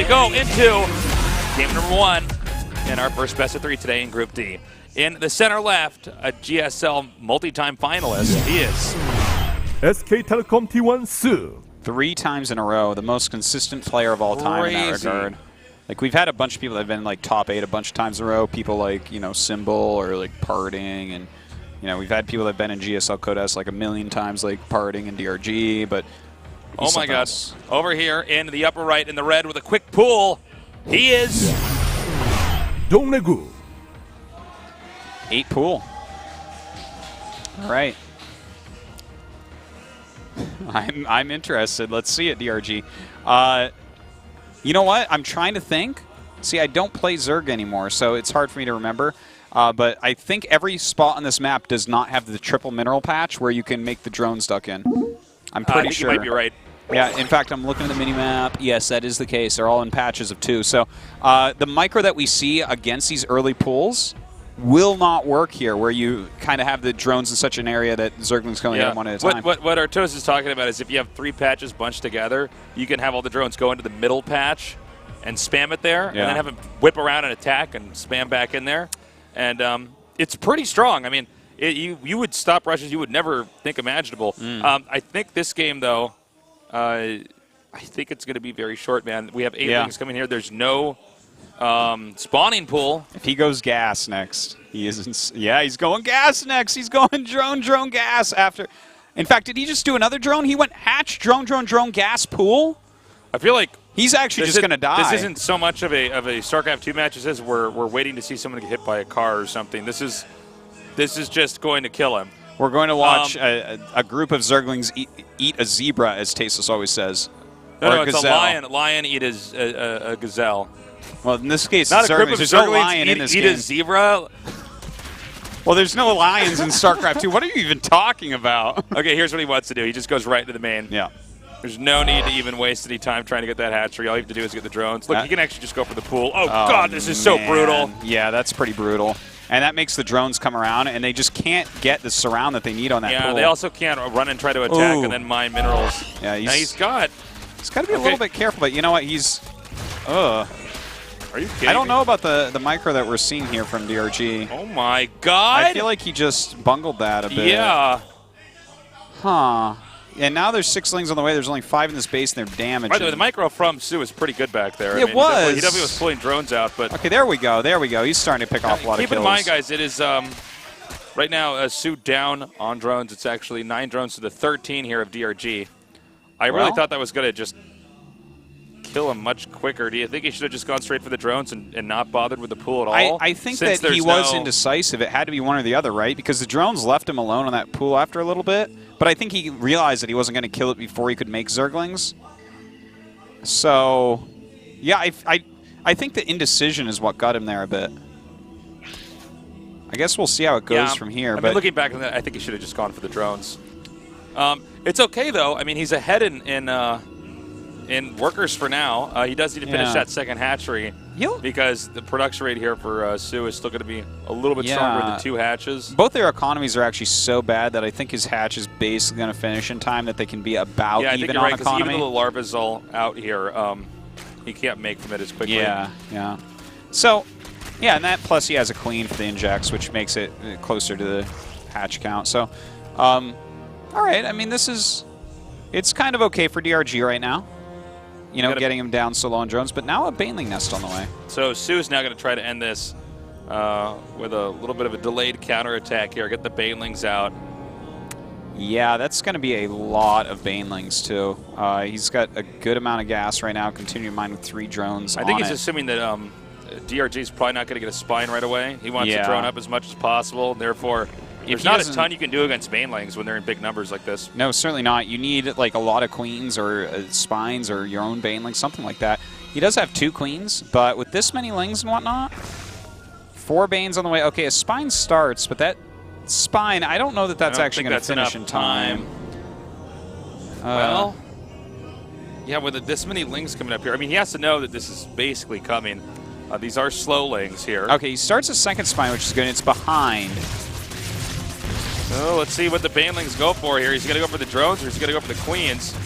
we go into game number 1 in our first best of 3 today in Group D. In the center left, a GSL multi-time finalist. He is SK Telecom T1 Su. 3 times in a row, the most consistent player of all time in that regard. Like, we've had a bunch of people that have been like top 8 a bunch of times in a row. People like, you know, Symbol or like Parting, and you know, we've had people that have been in GSL Codes like a million times, like Parting and DRG. But oh my God, over here in the upper right in the red with a quick pull, he is DongRaeGu. 8 pool. All right. I'm interested. Let's see it, DRG. You know what? I'm trying to think. See, I don't play Zerg anymore, so it's hard for me to remember. But I think every spot on this map does not have the triple mineral patch where you can make the drones duck in. I'm pretty sure. You might be right. Yeah, in fact, I'm looking at the mini-map. Yes, that is the case. They're all in patches of 2. So the micro that we see against these early pools will not work here, where you kind of have the drones in such an area that Zerglings can only hit one at a time. What Artos is talking about is if you have 3 patches bunched together, you can have all the drones go into the middle patch and spam it there, and then have them whip around and attack and spam back in there. And it's pretty strong. I mean, you would stop rushes you would never think imaginable. I think this game, though, I think it's going to be very short, man. We have 8 things coming here. There's no spawning pool. If he goes gas next, he isn't. Yeah, he's going gas next. He's going drone, gas after. In fact, did he just do another drone? He went hatch, drone, gas, pool. I feel like he's actually just going to die. This isn't so much of a StarCraft II match. It says we're waiting to see someone get hit by a car or something. This is just going to kill him. We're going to watch a group of Zerglings eat a zebra, as Tasteless always says. No, it's a lion. Lion eat a gazelle. Well, in this case, not it's a group of There's no Zerglings lion in this game. Eat a zebra? Well, there's no lions in StarCraft II. What are you even talking about? Okay, here's what he wants to do. He just goes right into the main. Yeah. There's no need to even waste any time trying to get that hatchery. All you have to do is get the drones. Look, he can actually just go for the pool. Oh God, this is so brutal. Yeah, that's pretty brutal. And that makes the drones come around, and they just can't get the surround that they need on that pool. Yeah, they also can't run and try to attack and then mine minerals. Yeah, he's got to be a little bit careful, but you know what? He's... Are you kidding I don't me? know about the micro that we're seeing here from DRG. Oh my God! I feel like he just bungled that a bit. Yeah. Huh. And now there's 6 lings on the way. There's only 5 in this base, and they're damaged. By the way, the micro from Su is pretty good back there. It was. He definitely was pulling drones out, but okay, there we go. There we go. He's starting to pick off a lot of kills. Keep in mind, guys, it is right now Su down on drones. It's actually 9 drones to the 13 here of DRG. I really thought that was going to just kill him much quicker. Do you think he should have just gone straight for the drones and not bothered with the pool at all? I think that he was indecisive. It had to be one or the other, right? Because the drones left him alone on that pool after a little bit. But I think he realized that he wasn't going to kill it before he could make Zerglings. So, yeah, I think the indecision is what got him there a bit. I guess we'll see how it goes from here. I mean, looking back on that, I think he should have just gone for the drones. It's okay, though. I mean, he's ahead in workers for now. He does need to finish that second hatchery because the production rate here for Su is still going to be a little bit stronger than 2 hatches. Both their economies are actually so bad that I think his hatch is basically going to finish in time that they can be about even on economy. Even though the larva's all out here, he can't make from it as quickly. Yeah. So, yeah, and that plus he has a queen for the injects, which makes it closer to the hatch count. So, all right. I mean, it's kind of okay for DRG right now. You know, getting him down so low on drones, but now a Baneling nest on the way. So Su's now going to try to end this with a little bit of a delayed counterattack here. Get the Banelings out. Yeah, that's going to be a lot of Banelings, too. He's got a good amount of gas right now, continuing to mine with 3 drones I think he's assuming that DRG is probably not going to get a spine right away. He wants to drone up as much as possible, therefore... There's not a ton you can do against Banelings when they're in big numbers like this. No, certainly not. You need like a lot of queens or spines or your own Banelings, something like that. He does have 2 queens, but with this many lings and whatnot, 4 Banes on the way. Okay, a spine starts, but that spine, I don't know that that's actually going to finish in time. Well, yeah, with this many lings coming up here, I mean, he has to know that this is basically coming. These are slow lings here. Okay, he starts a second spine, which is good. It's behind. So let's see what the Banelings go for here. He's going to go for the drones or he's going to go for the queens?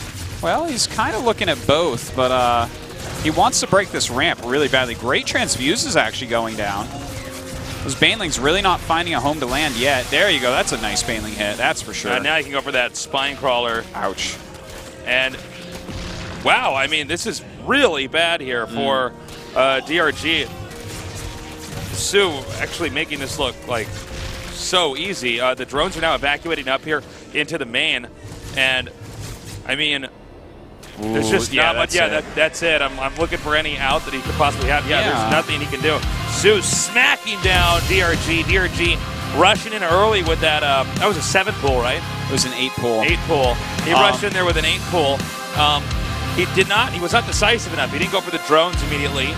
Well, he's kind of looking at both, but He wants to break this ramp really badly. Great transfuse is actually going down. Those Banelings really not finding a home to land yet. There you go. That's a nice Baneling hit. That's for sure. Now you can go for that Spine Crawler. Ouch. And, wow, I mean, this is really bad here for DRG. Su actually making this look like so easy. The drones are now evacuating up here into the main. And, I mean, there's just not much. Yeah, that's it. I'm looking for any out that he could possibly have. Yeah, there's nothing he can do. Su smacking down DRG. DRG rushing in early with that. That was a 7 pool, right? It was an 8 pool. 8 pool. He rushed in there with an 8 pool. He was not decisive enough. He didn't go for the drones immediately.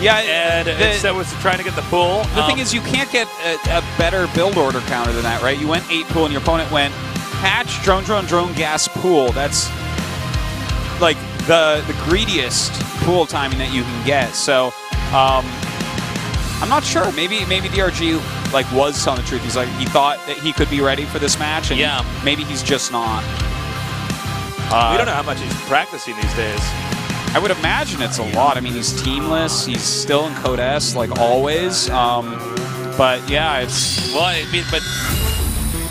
Yeah, and instead was trying to get the pool. The thing is, you can't get a better build order counter than that, right? You went 8 pool, and your opponent went hatch, drone, drone, drone, gas, pool. That's like the greediest pool timing that you can get. So I'm not sure. Maybe DRG like was telling the truth. He's like he thought that he could be ready for this match, and maybe he's just not. We don't know how much he's practicing these days. I would imagine it's a lot. I mean, he's teamless. He's still in Code S, like always. But yeah, it's... Well, I mean, but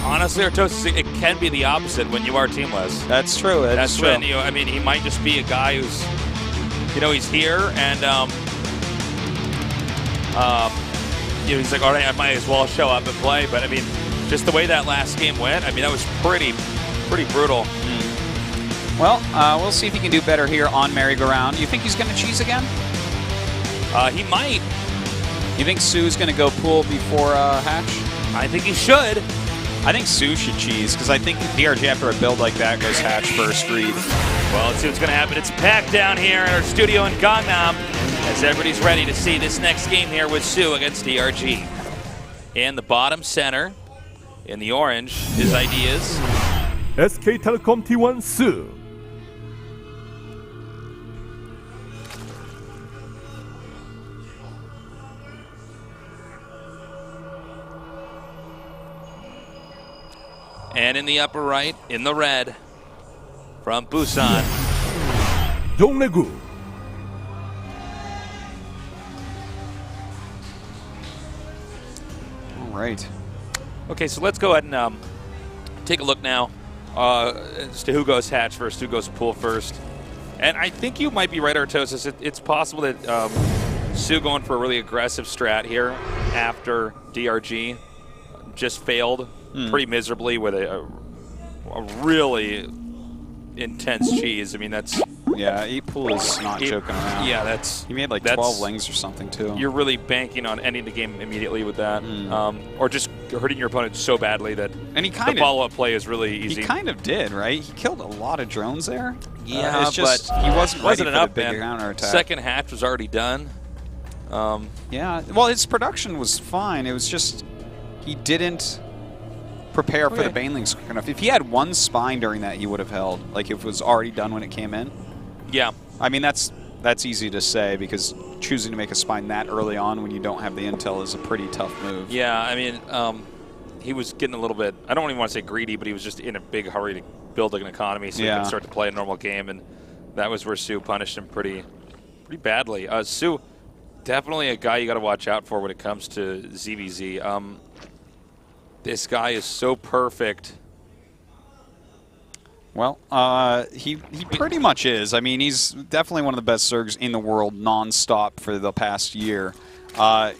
honestly, Artosis, it can be the opposite when you are teamless. That's true. That's true. When I mean, he might just be a guy who's, he's here and, he's like, all right, I might as well show up and play. But I mean, just the way that last game went, I mean, that was pretty brutal. Well, we'll see if he can do better here on merry-go-round. You think he's going to cheese again? He might. You think Su's going to go pool before hatch? I think he should. I think Su should cheese, because I think DRG after a build like that goes hatch first read. Well, let's see what's going to happen. It's packed down here in our studio in Gangnam as everybody's ready to see this next game here with Su against DRG. In the bottom center, in the orange, his ideas. SK Telecom T1 Su. And in the upper right, in the red, from Busan, DongRaeGu. All right. Okay, so let's go ahead and take a look now as to who goes hatch first, who goes pool first. And I think you might be right, Artosis. It's possible that Su going for a really aggressive strat here after DRG just failed pretty miserably with a really intense cheese. I mean, that's... Yeah, 8 pool is not joking around. Yeah, that's... He made like 12 lings or something, too. You're really banking on ending the game immediately with that. Or just hurting your opponent so badly that the follow-up play is really easy. He kind of did, right? He killed a lot of drones there. Yeah, it's just, he wasn't ready enough, for the big counterattack. Second hatch was already done. Yeah, well, his production was fine. It was just he didn't prepare for the Banelings quick enough. If he had one spine during that, he would have held. Like, if it was already done when it came in. Yeah. I mean, that's easy to say because choosing to make a spine that early on when you don't have the intel is a pretty tough move. Yeah, I mean, he was getting a little bit, I don't even want to say greedy, but he was just in a big hurry to build an economy so he could start to play a normal game, and that was where Su punished him pretty badly. Su, definitely a guy you got to watch out for when it comes to ZVZ. This guy is so perfect. Well, he pretty much is. I mean, he's definitely one of the best Zergs in the world non-stop for the past year.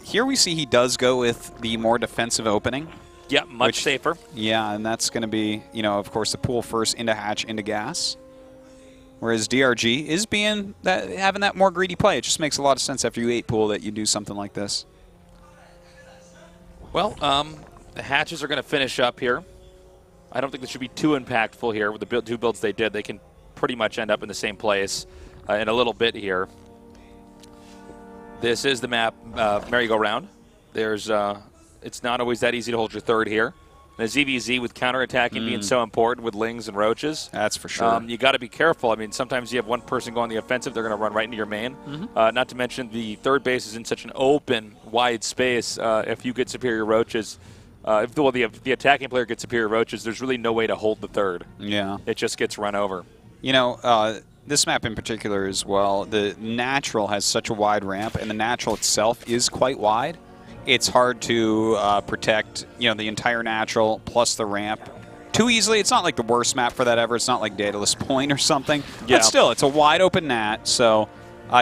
Here we see he does go with the more defensive opening. Yeah, much safer. Yeah, and that's going to be, of course, the pool first into hatch, into gas. Whereas DRG is having that more greedy play. It just makes a lot of sense after you 8 pool that you do something like this. Well, the hatches are going to finish up here. I don't think this should be too impactful here. With the 2 builds they did, they can pretty much end up in the same place in a little bit here. This is the map merry-go-round. There's it's not always that easy to hold your third here. The ZVZ with counterattacking being so important with Lings and Roaches. That's for sure. You got to be careful. I mean, sometimes you have one person going the offensive, they're going to run right into your main. Not to mention the third base is in such an open, wide space. If you get superior Roaches, if the attacking player gets superior Roaches, there's really no way to hold the third. Yeah. It just gets run over. this map in particular as well, the natural has such a wide ramp, and the natural itself is quite wide. It's hard to protect, the entire natural plus the ramp too easily. It's not like the worst map for that ever. It's not like Daedalus Point or something. Yeah. But still, it's a wide open nat, so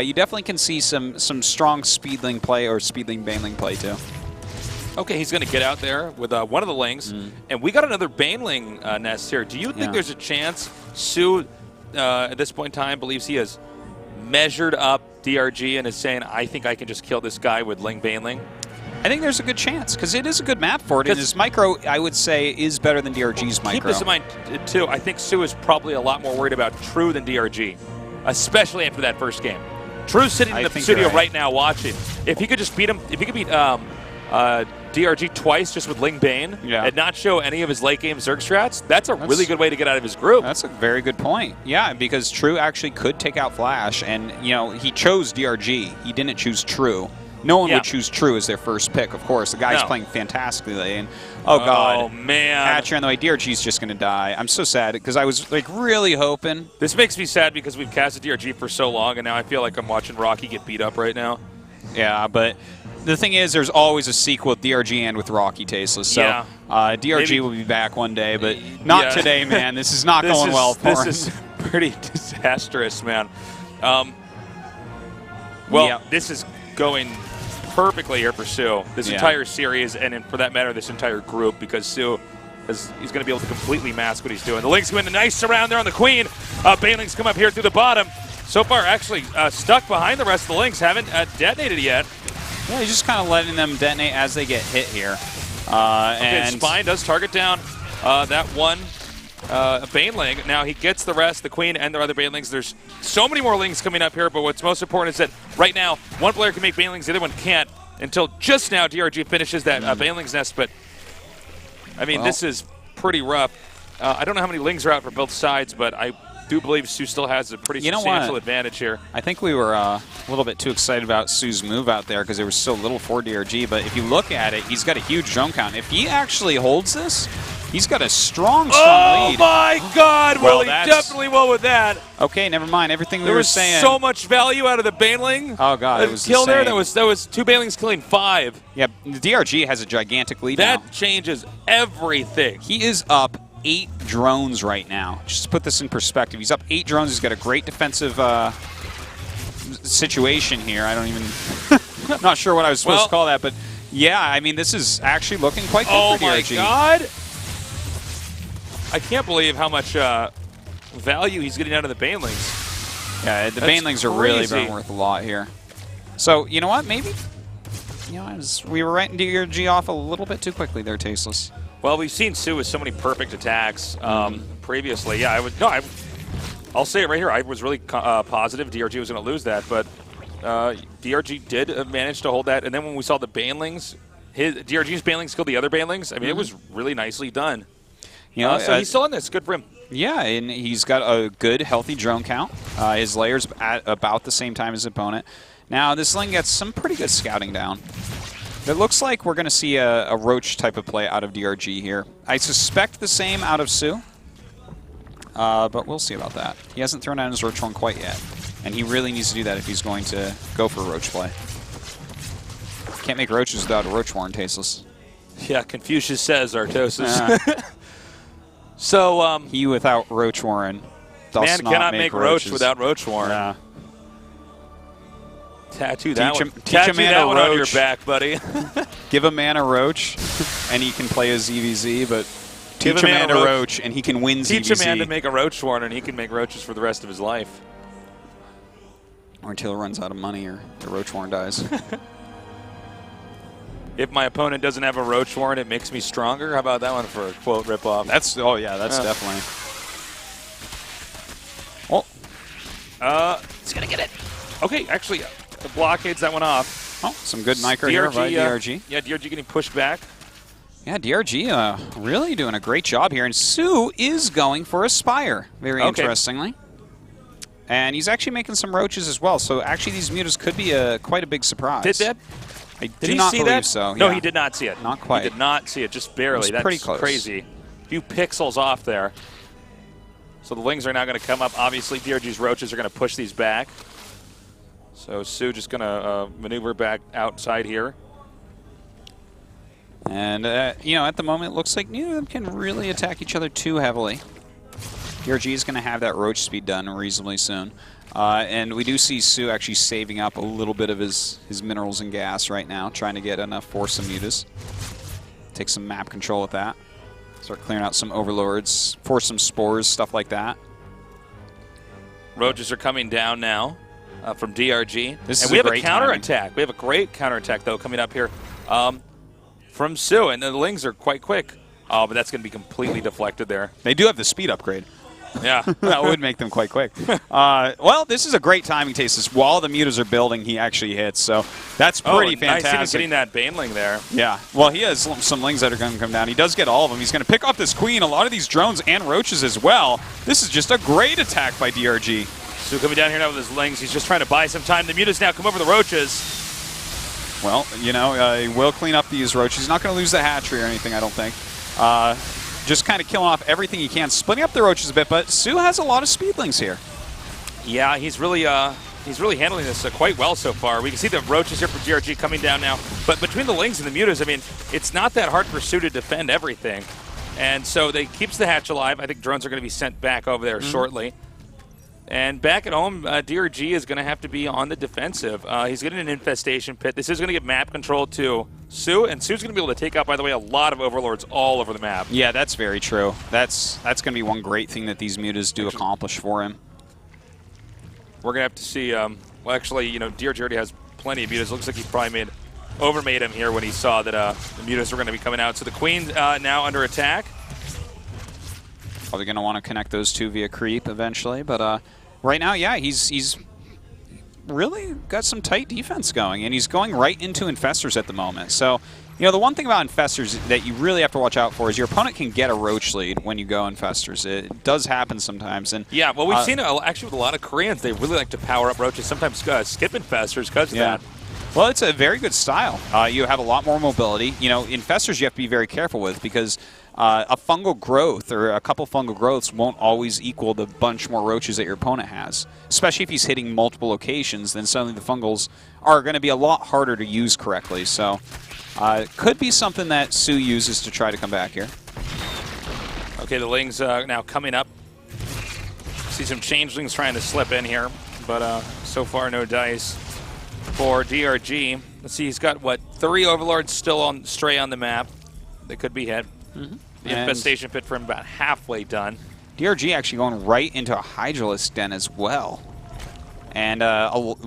you definitely can see some strong speedling play or speedling baneling play too. Okay, he's going to get out there with one of the lings, and we got another baneling nest here. Do you think there's a chance Sue, at this point in time, believes he has measured up DRG and is saying, I think I can just kill this guy with ling baneling? I think there's a good chance, because it is a good map for it, and his micro, I would say, is better than DRG's micro. Keep this in mind, too. I think Sue is probably a lot more worried about True than DRG, especially after that first game. True's sitting in the studio right now watching. If he could just beat him, if he could beat DRG twice just with Ling Bane and not show any of his late game Zerg strats, that's a really good way to get out of his group. That's a very good point. Yeah, because True actually could take out Flash, and he chose DRG. He didn't choose True. No one would choose True as their first pick, of course. The guy's playing fantastically, and God, man, Hatcher on the way. DRG's just gonna die. I'm so sad because I was really hoping. This makes me sad because we've casted DRG for so long, and now I feel like I'm watching Rocky get beat up right now. Yeah, but the thing is, there's always a sequel with DRG and with Rocky Tasteless. So DRG will be back one day, but not today, man. This is not going well for him. This is pretty disastrous, man. This is going perfectly here for Sue. This entire series, and for that matter, this entire group, because Sue he's going to be able to completely mask what he's doing. The Lynx come in a nice surround there on the Queen. Banelings come up here through the bottom. So far, actually stuck behind the rest of the Lynx. Haven't detonated yet. Yeah, he's just kind of letting them detonate as they get hit here. And Spine does target down that one Baneling. Now he gets the rest, the Queen and the other Banelings. There's so many more Lings coming up here, but what's most important is that right now, one player can make Banelings, the other one can't, until just now DRG finishes that Banelings nest. But, I mean, this is pretty rough. I don't know how many Lings are out for both sides, but I do believe Sue still has a pretty substantial advantage here. I think we were a little bit too excited about Sue's move out there because there was so little for DRG, but if you look at it, he's got a huge drone count. If he actually holds this, he's got a strong lead. Oh my God! Well, he definitely will with that. Okay, never mind. Everything we were saying. There was so much value out of the Baneling. Oh God, it was kill there. That was two Banelings killing 5. Yeah, the DRG has a gigantic lead now. That changes everything. He is up 8 drones right now. Just to put this in perspective, he's up 8 drones. He's got a great defensive situation here. I don't even, not sure what I was supposed to call that, but yeah, I mean, this is actually looking quite good for DRG. Oh my God! I can't believe how much value he's getting out of the Banelings. Yeah, the Banelings are really been worth a lot here. So, you know what? Maybe, we were writing DRG off a little bit too quickly there, Tasteless. Well, we've seen Sue with so many perfect attacks previously. Yeah, I'll say it right here. I was really positive DRG was going to lose that, but DRG did manage to hold that. And then when we saw the Banelings, DRG's Banelings killed the other Banelings. I mean, it was really nicely done. So he's still in this. Good for him. Yeah, and he's got a good, healthy drone count. His layer's at about the same time as his opponent. Now, this Ling gets some pretty good scouting down. It looks like we're going to see a Roach type of play out of DRG here. I suspect the same out of Sue, but we'll see about that. He hasn't thrown out his Roach one quite yet, and he really needs to do that if he's going to go for a Roach play. Can't make Roaches without a Roach Warren, Tasteless. Yeah, Confucius says, Artosis. So, he without Roach Warren does man not cannot make Roach roaches. without Roach Warren. Yeah. Tattoo that one on your back, buddy. Give a man a Roach, and he can play a ZVZ, but teach a man a Roach, and he can win ZVZ. Teach a man to make a Roach Warren, and he can make Roaches for the rest of his life. Or until he runs out of money or the Roach Warren dies. If my opponent doesn't have a Roach Warren, it makes me stronger. How about that one for a quote ripoff? That's definitely. He's gonna get it. Okay, actually, the blockades that one off. Oh, some good micro here by DRG. Yeah, DRG getting pushed back. Yeah, DRG really doing a great job here, and Sue is going for a Spire, very interestingly. And he's actually making some Roaches as well, so actually these mutas could be quite a big surprise. Did that? I do not believe so. No, yeah. he did not see it. Not quite. He did not see it, just barely. That's pretty close. Crazy. A few pixels off there. So the Lings are now going to come up. Obviously, DRG's Roaches are going to push these back. So Sue just going to maneuver back outside here. And, you know, at the moment, it looks like neither of them can really attack each other too heavily. DRG is going to have that Roach speed done reasonably soon. And we do see Sue actually saving up a little bit of his minerals and gas right now, trying to get enough for some mutas. Take some map control with that. Start clearing out some overlords, force some spores, stuff like that. Roaches are coming down now from DRG. And we have a counterattack. We have a great counterattack, though, coming up here from Sue. And the Lings are quite quick. Oh, but that's going to be completely deflected there. They do have the speed upgrade. Yeah. That would make them quite quick. Well, this is a great timing taste. This while the mutas are building, he actually hits. So that's pretty fantastic. Nice getting that Baneling there. Yeah. Well, he has some Lings that are going to come down. He does get all of them. He's going to pick off this Queen, a lot of these drones and Roaches as well. This is just a great attack by DRG. So coming down here now with his Lings, he's just trying to buy some time. The mutas now come over the Roaches. Well, you know, he will clean up these Roaches. He's not going to lose the hatchery or anything, I don't think. Just kind of killing off everything he can, splitting up the Roaches a bit, but Sue has a lot of Speedlings here. Yeah, he's really handling this quite well so far. We can see the Roaches here from DRG coming down now, but between the Lings and the mutas, I mean, it's not that hard for Sue to defend everything, and so they keeps the hatch alive. I think drones are going to be sent back over there shortly. And back at home, DRG is going to have to be on the defensive. He's getting an infestation pit. This is going to give map control to Sue, and Sue's going to be able to take out, by the way, a lot of overlords all over the map. Yeah, that's very true. That's going to be one great thing that these mutas do accomplish for him. We're going to have to see. Well, actually, you know, DRG already has plenty of mutas. Looks like he probably overmade him here when he saw that the mutas were going to be coming out. So the Queen now under attack. Probably going to want to connect those two via creep eventually, but right now, yeah, he's really got some tight defense going, and he's going right into Infestors at the moment. So, you know, the one thing about Infestors that you really have to watch out for is your opponent can get a Roach lead when you go Infestors. It does happen sometimes. And yeah, well, we've seen it actually with a lot of Koreans. They really like to power up Roaches, sometimes skip Infestors because of that. Well, it's a very good style. You have a lot more mobility. You know, Infestors you have to be very careful with because a fungal growth or a couple fungal growths won't always equal the bunch more Roaches that your opponent has. Especially if he's hitting multiple locations, then suddenly the fungals are going to be a lot harder to use correctly. So it could be something that Sue uses to try to come back here. Okay, the Lings now coming up. See some changelings trying to slip in here, but so far no dice for DRG. Let's see, he's got, what, 3 Overlords still on stray on the map. They could be hit. The infestation pit for him about halfway done. DRG actually going right into a Hydralisk den as well. And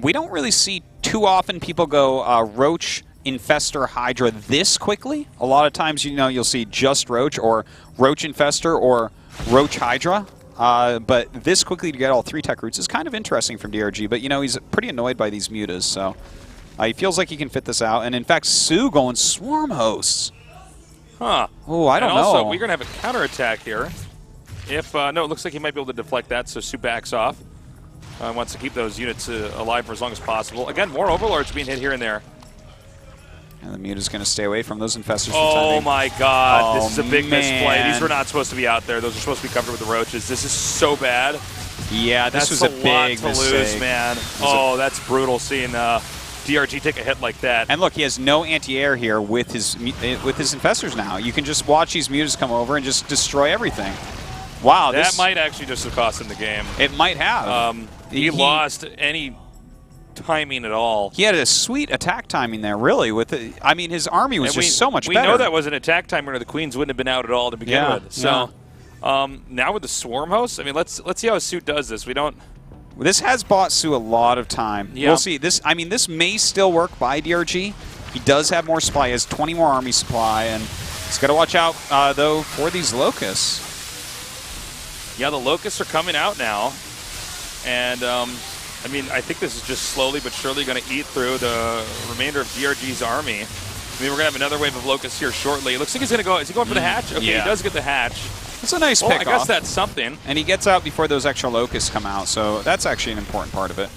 we don't really see too often people go Roach, Infestor, Hydra this quickly. A lot of times, you know, you'll see just Roach or Roach Infestor or Roach Hydra. But this quickly to get all 3 tech roots is kind of interesting from DRG. But, you know, he's pretty annoyed by these mutas. So he feels like he can fit this out. And, in fact, Sue going Swarm Hosts. Huh. Oh, I don't know. Also, we're going to have a counterattack here. If no, it looks like he might be able to deflect that, so Sue backs off. Wants to keep those units alive for as long as possible. Again, more Overlords being hit here and there. And the muta's going to stay away from those Infestors. Oh, my God. This is a big man. misplay. These were not supposed to be out there. Those are supposed to be covered with the Roaches. This is so bad. Yeah, this was a big lot to lose, man. Oh, that's brutal seeing DRG take a hit like that. And look, he has no anti-air here with his Infestors now. You can just watch these mutas come over and just destroy everything. Wow, that might actually just have cost him the game. It might have. He lost any timing at all. He had a sweet attack timing there, really. I mean, his army was just so much better. We know that was an attack timing, or the Queens wouldn't have been out at all to begin with. So now with the Swarm Hosts, I mean, let's see how Sue does this. We don't. This has bought Sue a lot of time. Yeah. We'll see. I mean, this may still work by DRG. He does have more supply. He has 20 more army supply, and he's got to watch out, though, for these Locusts. Yeah, the Locusts are coming out now, and I mean, I think this is just slowly but surely going to eat through the remainder of DRG's army. I mean, we're going to have another wave of Locusts here shortly. It looks like he's going to go. Is he going for the hatch? Okay, yeah. He does get the hatch. It's a nice pick-off. I guess that's something. And he gets out before those extra Locusts come out, so that's actually an important part of it.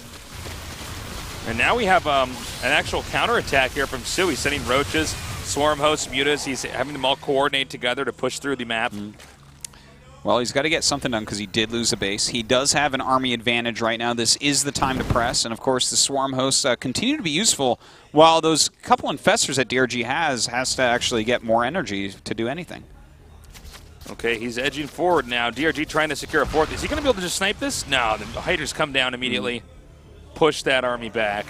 And now we have an actual counterattack here from Sue. He's sending Roaches, Swarm Hosts, Mutas. He's having them all coordinate together to push through the map. Well, he's got to get something done because he did lose a base. He does have an army advantage right now. This is the time to press. And, of course, the swarm hosts continue to be useful, while those couple infestors that DRG has to actually get more energy to do anything. Okay, he's edging forward now. DRG trying to secure a fourth. Is he going to be able to just snipe this? No, the Hydras come down immediately, push that army back.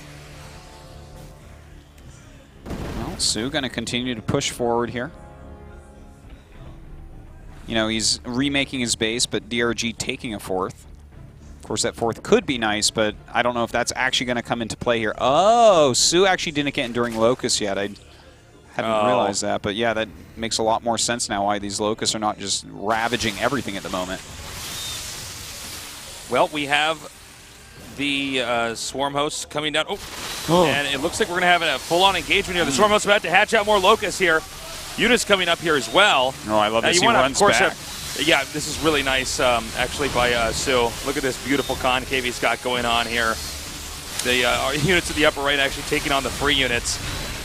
Well, Sue going to continue to push forward here. You know, he's remaking his base, but DRG taking a fourth. Of course, that fourth could be nice, but I don't know if that's actually going to come into play here. Oh, Sue actually didn't get Enduring Locust yet. I hadn't realized that, but yeah, that makes a lot more sense now why these Locusts are not just ravaging everything at the moment. Well, we have the Swarm hosts coming down. And it looks like we're going to have a full-on engagement here. The Swarm hosts about to hatch out more Locusts here. Units coming up here as well. Oh, I love this. He runs back. Yeah, this is really nice, actually, by Sue. Look at this beautiful concave he's got going on here. The units in the upper right actually taking on the free units.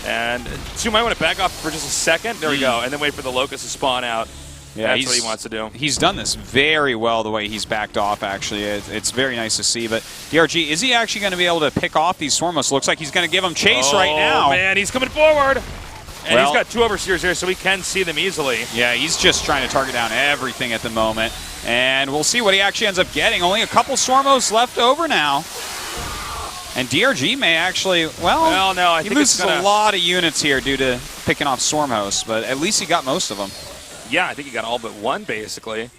And Sue might want to back off for just a second. There we go. And then wait for the Locust to spawn out. Yeah, that's what he wants to do. He's done this very well the way he's backed off, actually. It's very nice to see. But DRG, is he actually going to be able to pick off these Swarmos? Looks like he's going to give them chase right now. Oh, man, he's coming forward. And he's got 2 Overseers here, so we can see them easily. Yeah, he's just trying to target down everything at the moment. And we'll see what he actually ends up getting. Only a couple Swarmos left over now. And DRG may actually, well no, I think he loses a lot of units here due to picking off Swarmos, but at least he got most of them. Yeah, I think he got all but one, basically.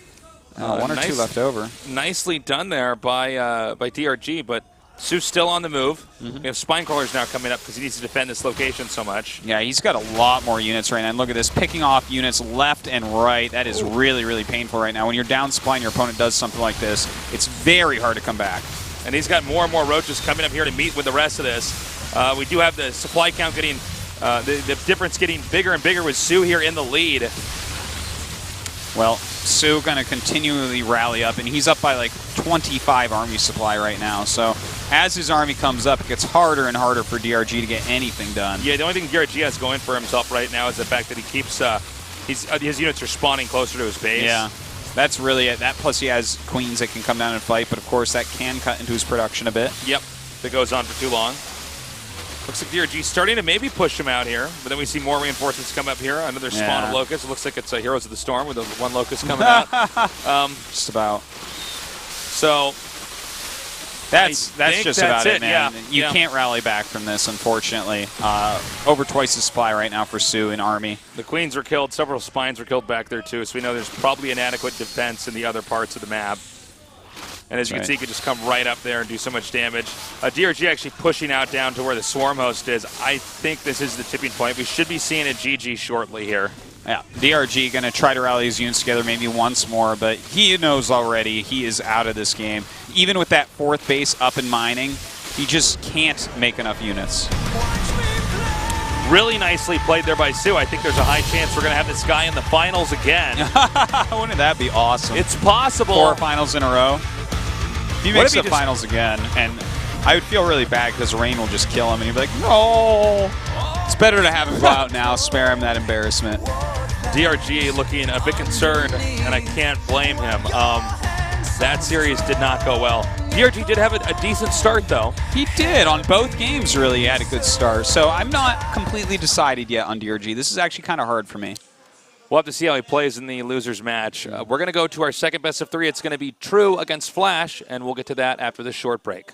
1 or 2 left over. Nicely done there by DRG, but Sue's still on the move. We have Spine Crawlers now coming up because he needs to defend this location so much. Yeah, he's got a lot more units right now. And look at this, picking off units left and right. That is really, really painful right now. When you're down Spine, your opponent does something like this. It's very hard to come back. And he's got more and more Roaches coming up here to meet with the rest of this. We do have the supply count getting, the difference getting bigger and bigger with Sue here in the lead. Well, Sue going to continually rally up, and he's up by like 25 army supply right now. So as his army comes up, it gets harder and harder for DRG to get anything done. Yeah, the only thing DRG has going for himself right now is the fact that he keeps his units are spawning closer to his base. Yeah, that's really it. That plus he has queens that can come down and fight, but of course that can cut into his production a bit. Yep, if it goes on for too long. Looks like DRG starting to maybe push him out here, but then we see more reinforcements come up here. Another spawn of Locusts. It looks like it's Heroes of the Storm with the 1 Locust coming out. Just about. So that's just about it, man. Yeah. You can't rally back from this, unfortunately. Over twice the supply right now for Sue in army. The Queens were killed. Several Spines were killed back there, too, so we know there's probably inadequate defense in the other parts of the map. And as you can see, he could just come right up there and do so much damage. DRG actually pushing out down to where the Swarm host is. I think this is the tipping point. We should be seeing a GG shortly here. Yeah, DRG going to try to rally his units together maybe once more, but he knows already he is out of this game. Even with that 4th base up and mining, he just can't make enough units. Really nicely played there by Sue. I think there's a high chance we're going to have this guy in the finals again. Wouldn't that be awesome? It's possible. 4 finals in a row. If he makes the finals again, and I would feel really bad because Rain will just kill him, and he'd be like, no. It's better to have him go out now, spare him that embarrassment. DRG looking a bit concerned, and I can't blame him. That series did not go well. DRG did have a decent start, though. He did. On both games, really, he had a good start. So I'm not completely decided yet on DRG. This is actually kind of hard for me. We'll have to see how he plays in the losers match. We're going to go to our second best of 3. It's going to be True against Flash, and we'll get to that after this short break.